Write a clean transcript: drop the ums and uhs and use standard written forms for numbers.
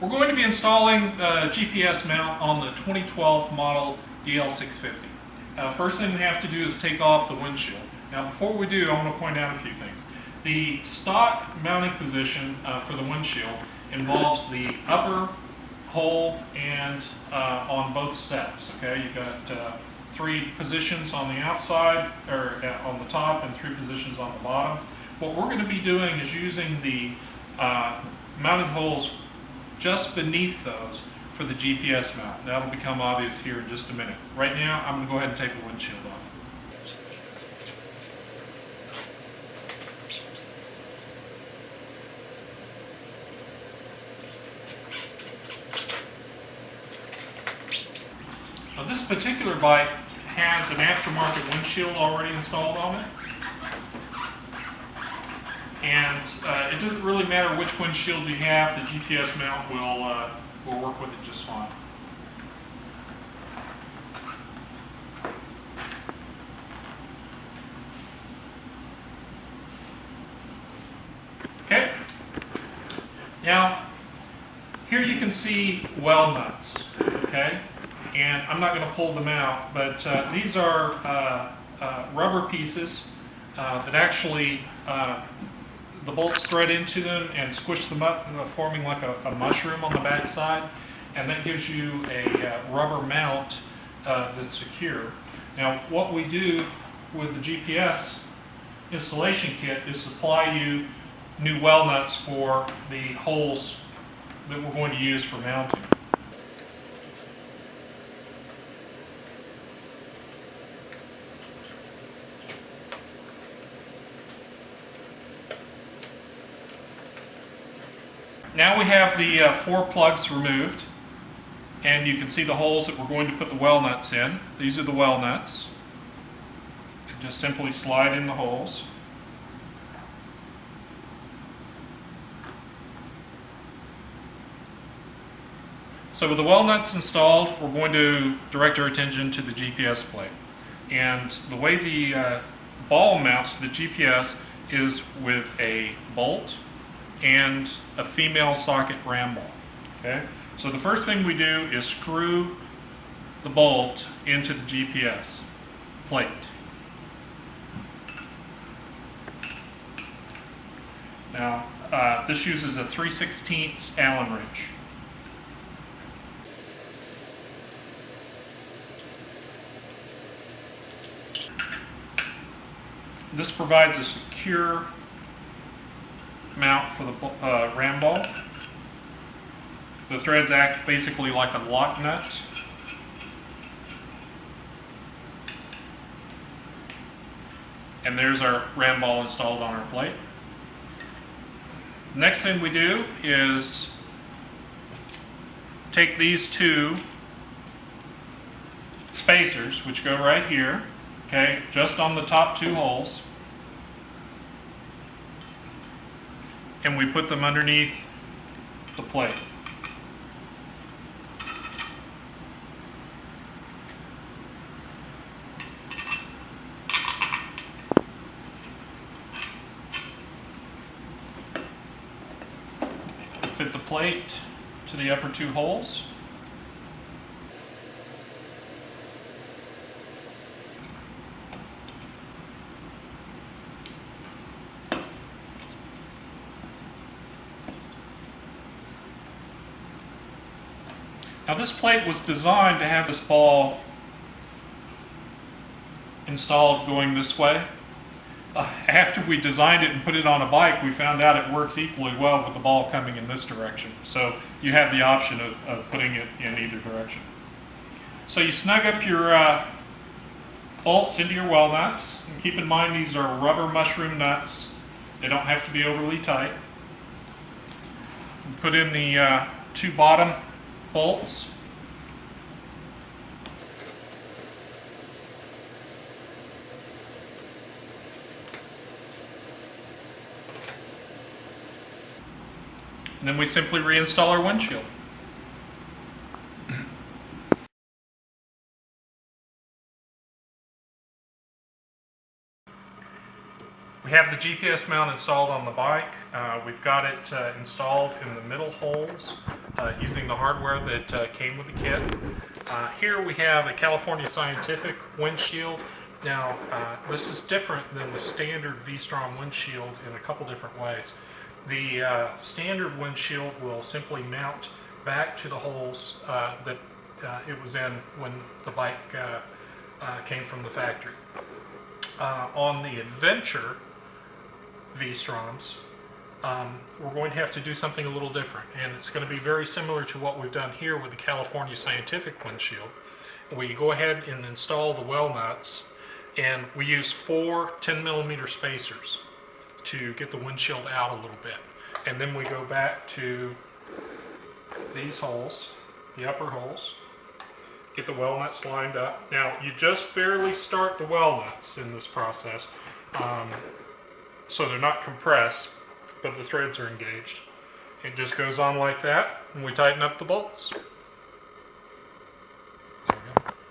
We're going to be installing the GPS mount on the 2012 model DL650. First thing we have to do is take off the windshield. Now before we do, I want to point out a few things. The stock mounting position for the windshield involves the upper hole and on both sets. Okay, you've got 3 positions on the outside, or on the top, and 3 positions on the bottom. What we're going to be doing is using the mounting holes just beneath those for the GPS mount. That'll become obvious here in just a minute. Right now, I'm going to go ahead and take the windshield off. Now, this particular bike has an aftermarket windshield already installed on it. And it doesn't really matter which windshield you have, the GPS mount will work with it just fine. Okay. Now, here you can see well nuts. Okay. And I'm not going to pull them out, but these are rubber pieces that actually the bolts thread into them and squish them up, forming like a mushroom on the back side, and that gives you a rubber mount that's secure. Now, what we do with the GPS installation kit is supply you new well nuts for the holes that we're going to use for mounting. Now we have the 4 plugs removed, and you can see the holes that we're going to put the well nuts in. These are the well nuts. You just simply slide in the holes. So with the well nuts installed, we're going to direct our attention to the GPS plate. And the way the ball mounts to the GPS is with a bolt and a female socket ram ball. Okay? So the first thing we do is screw the bolt into the GPS plate. Now, this uses a 3/16 Allen wrench. This provides a secure mount for the ram ball. The threads act basically like a lock nut. And there's our ram ball installed on our plate. Next thing we do is take these 2 spacers, which go right here, okay, just on the top 2 holes, and we put them underneath the plate. Fit the plate to the upper 2 holes. Now this plate was designed to have this ball installed going this way. After we designed it and put it on a bike, we found out it works equally well with the ball coming in this direction. So you have the option of putting it in either direction. So you snug up your bolts into your well nuts. And keep in mind these are rubber mushroom nuts. They don't have to be overly tight. Put in the 2 bottom bolts. And then we simply reinstall our windshield. We have the GPS mount installed on the bike. We've got it installed in the middle holes using the hardware that came with the kit. Here we have a California Scientific windshield. Now, this is different than the standard V-Strom windshield in a couple different ways. The standard windshield will simply mount back to the holes that it was in when the bike came from the factory. On the Adventure V-Stroms, we're going to have to do something a little different, and it's going to be very similar to what we've done here with the California Scientific windshield. We go ahead and install the well nuts, and we use 4 10mm spacers to get the windshield out a little bit. And then we go back to these holes, the upper holes, get the well nuts lined up. Now, you just barely start the well nuts in this process, so they're not compressed, but the threads are engaged. It just goes on like that, and we tighten up the bolts.